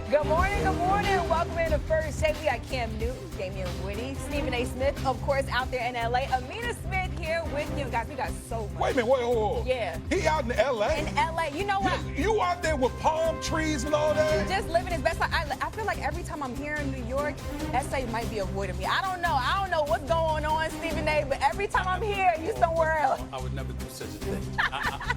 Good morning, good morning. Welcome in to First Take. We got Cam Newton, Damian Woody, Stephen A. Smith, of course, out there in L.A. Amina Smith here with you. Guys, we got so much. Wait a minute, hold on. Yeah. He out in L.A.? In L.A. You know what? You out there with palm trees and all that? Just living his best life. I feel like every time I'm here in New York, SA might be avoiding me. I don't know what's going on, Stephen A., but every time I'm here, you somewhere else. I would never do such a thing.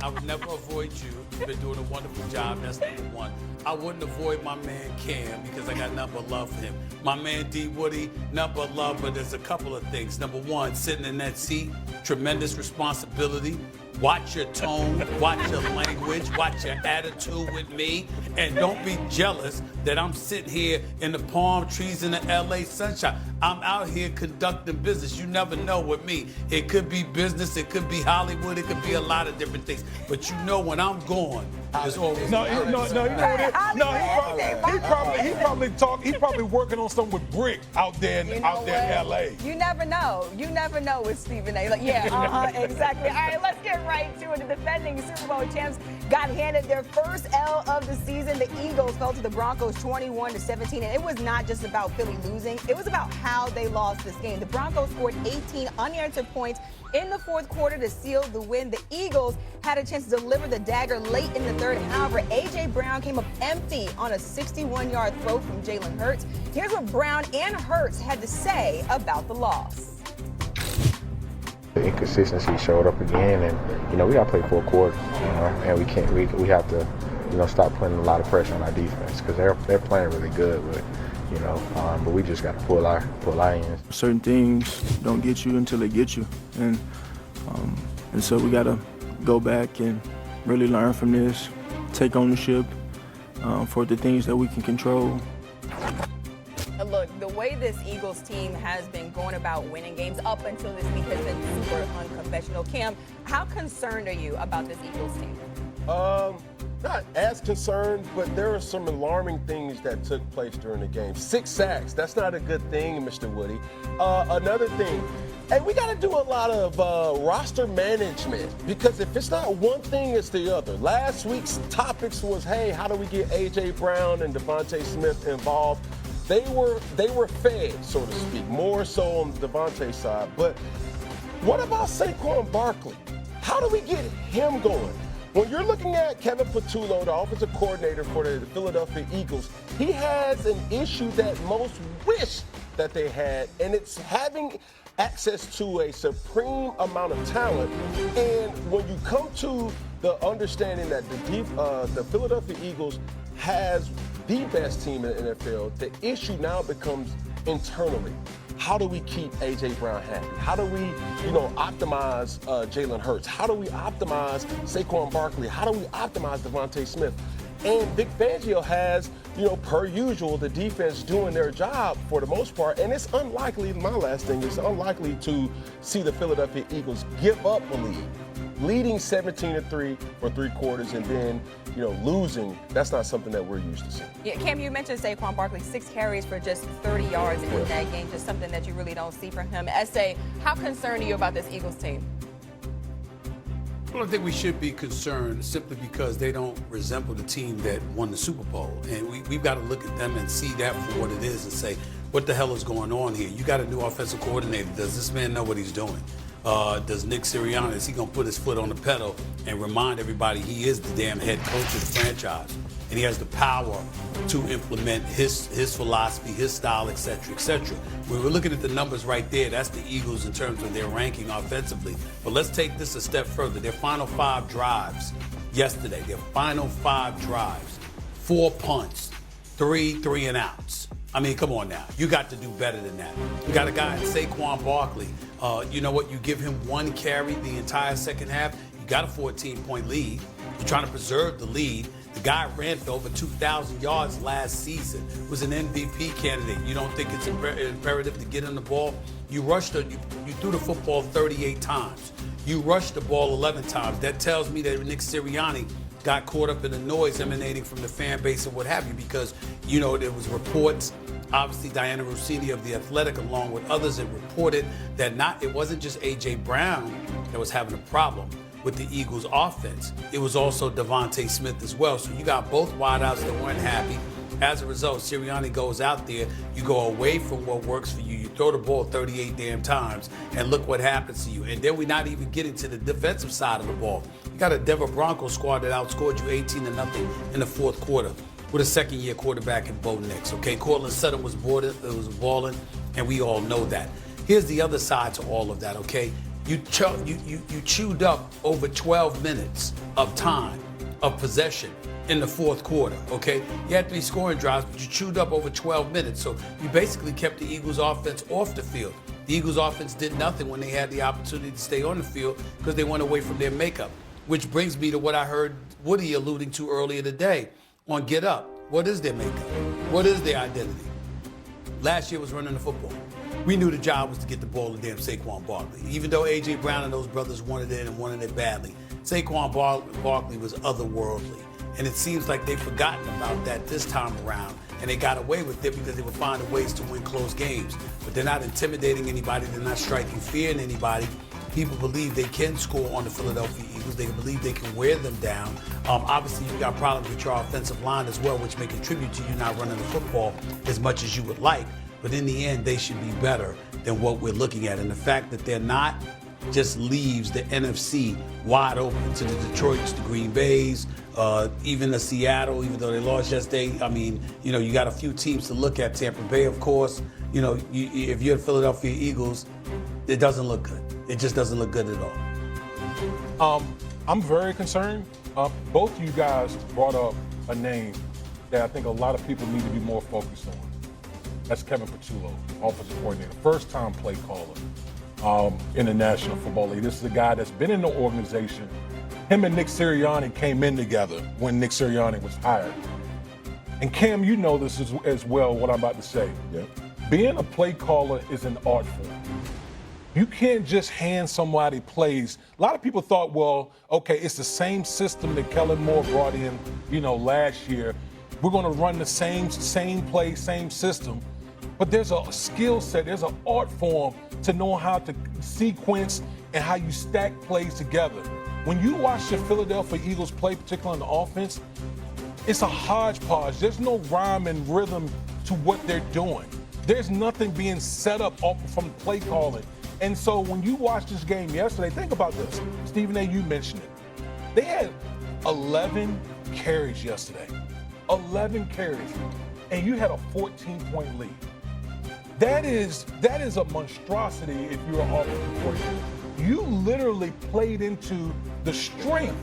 I would never avoid you. You've been doing a wonderful job. That's number one. I wouldn't avoid my man Cam because I got nothing but love for him. My man D. Woody, nothing but love, but there's a couple of things. Number one, sitting in that seat, tremendous responsibility. Watch your tone, watch your language, watch your attitude with me, and don't be jealous that I'm sitting here in the palm trees in the LA sunshine. I'm out here conducting business. You never know with me. It could be business, it could be Hollywood, it could be a lot of different things. But you know when I'm gone, there's always No, you know what it is? No, he probably working on something with Brick out there in LA. You never know. You never know with Stephen A. Like, yeah, exactly. All right, let's get right to it. The defending Super Bowl champs got handed their first L of the season. The Eagles fell to the Broncos 21-17, and it was not just about Philly losing. It was about how they lost this game. The Broncos scored 18 unanswered points in the fourth quarter to seal the win. The Eagles had a chance to deliver the dagger late in the third. However, A.J. Brown came up empty on a 61-yard throw from Jalen Hurts. Here's what Brown and Hurts had to say about the loss. The inconsistency showed up again, and we got to play full quarter, and we have to stop putting a lot of pressure on our defense because they're playing really good, but we just got to pull our ends. Certain things don't get you until they get you, and so we got to go back and really learn from this, take ownership for the things that we can control. Look, the way this Eagles team has been going about winning games up until this week has been super unconventional. Cam, how concerned are you about this Eagles team? Not as concerned, but there are some alarming things that took place during the game. 6 sacks, that's not a good thing, Mr. Woody. Another thing, hey, we got to do a lot of roster management because if it's not one thing, it's the other. Last week's topics was, hey, how do we get A.J. Brown and Devontae Smith involved? They were fed, so to speak, more so on the Devontae side. But what about Saquon Barkley? How do we get him going? When you're looking at Kevin Patullo, the offensive coordinator for the Philadelphia Eagles, he has an issue that most wish that they had, and it's having access to a supreme amount of talent. And when you come to the understanding that the Philadelphia Eagles has the best team in the NFL, the issue now becomes internally. How do we keep A.J. Brown happy? How do we, optimize Jalen Hurts? How do we optimize Saquon Barkley? How do we optimize Devontae Smith? And Vic Fangio has, per usual, the defense doing their job for the most part. And it's unlikely, my last thing, it's unlikely to see the Philadelphia Eagles give up a lead. Leading 17-3 for 3 quarters and then, losing, that's not something that we're used to seeing. Yeah, Cam, you mentioned Saquon Barkley, 6 carries for just 30 yards in that game, just something that you really don't see from him. S.A., how concerned are you about this Eagles team? Well, I think we should be concerned simply because they don't resemble the team that won the Super Bowl. And we've got to look at them and see that for what it is and say, what the hell is going on here? You got a new offensive coordinator. Does this man know what he's doing? Does Nick Sirianni, is he going to put his foot on the pedal and remind everybody he is the damn head coach of the franchise? And he has the power to implement his philosophy, his style, et cetera, et cetera. When we're looking at the numbers right there, that's the Eagles in terms of their ranking offensively. But let's take this a step further. Their final 5 drives yesterday, 4 punts, 3 3-and-outs. I mean, come on now. You got to do better than that. You got a guy in Saquon Barkley. You know what? You give him 1 carry the entire second half. You got a 14-point lead. You're trying to preserve the lead. The guy ran for over 2,000 yards last season. Was an MVP candidate. You don't think it's imperative to get him the ball? You threw the football 38 times. You rushed the ball 11 times. That tells me that Nick Sirianni got caught up in the noise emanating from the fan base and what have you, because, there was reports, obviously Diana Rossini of The Athletic, along with others, had reported that it wasn't just A.J. Brown that was having a problem with the Eagles offense. It was also Devontae Smith as well. So you got both wideouts that weren't happy. As a result, Sirianni goes out there, you go away from what works for you, you throw the ball 38 damn times, and look what happens to you. And then we're not even getting to the defensive side of the ball. You got a Denver Broncos squad that outscored you 18-0 in the fourth quarter with a second-year quarterback in Bo Nix, okay? Cortland Sutton was balling, and we all know that. Here's the other side to all of that, okay? You chewed up over 12 minutes of time of possession in the fourth quarter, okay? You had 3 scoring drives, but you chewed up over 12 minutes. So you basically kept the Eagles offense off the field. The Eagles offense did nothing when they had the opportunity to stay on the field because they went away from their makeup, which brings me to what I heard Woody alluding to earlier today on Get Up. What is their makeup? What is their identity? Last year was running the football. We knew the job was to get the ball to damn Saquon Barkley. Even though A.J. Brown and those brothers wanted it and wanted it badly, Saquon Barkley was otherworldly. And it seems like they've forgotten about that this time around, and they got away with it because they were finding ways to win close games. But they're not intimidating anybody. They're not striking fear in anybody. People believe they can score on the Philadelphia Eagles. They believe they can wear them down. Obviously, you've got problems with your offensive line as well, which may contribute to you not running the football as much as you would like. But in the end, they should be better than what we're looking at. And the fact that they're not just leaves the NFC wide open to the Detroits, the Green Bays, even the Seattle, even though they lost yesterday. I mean, you got a few teams to look at. Tampa Bay, of course. If you're the Philadelphia Eagles, it doesn't look good. It just doesn't look good at all. I'm very concerned. Both of you guys brought up a name that I think a lot of people need to be more focused on. That's Kevin Patullo, offensive coordinator, first-time play caller in the National Football League. This is a guy that's been in the organization. Him and Nick Sirianni came in together when Nick Sirianni was hired. And Cam, you know this as well, what I'm about to say. Yeah. Being a play caller is an art form. You can't just hand somebody plays. A lot of people thought, well, okay, it's the same system that Kellen Moore brought in, last year. We're going to run the same play, same system. But there's a skill set, there's an art form to know how to sequence and how you stack plays together. When you watch the Philadelphia Eagles play, particularly on the offense, it's a hodgepodge. There's no rhyme and rhythm to what they're doing. There's nothing being set up from play calling. And so when you watch this game yesterday, think about this. Stephen A., you mentioned it. They had 11 carries yesterday. 11 carries. And you had a 14-point lead. That is a monstrosity if you're an offensive coordinator. You literally played into the strength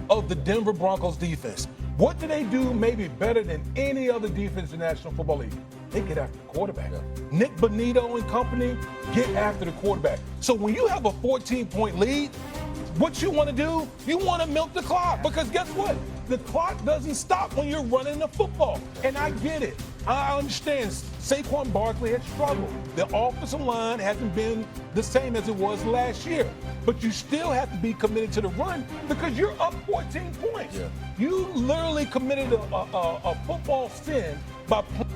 of the Denver Broncos defense. What do they do maybe better than any other defense in the National Football League? They get after the quarterback. Yeah. Nick Bonito and company get after the quarterback. So when you have a 14-point lead, what you want to do, you want to milk the clock, because guess what? The clock doesn't stop when you're running the football. And I get it. I understand Saquon Barkley has struggled. The offensive line hasn't been the same as it was last year. But you still have to be committed to the run because you're up 14 points. Yeah. You literally committed a football sin by playing.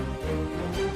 Bye.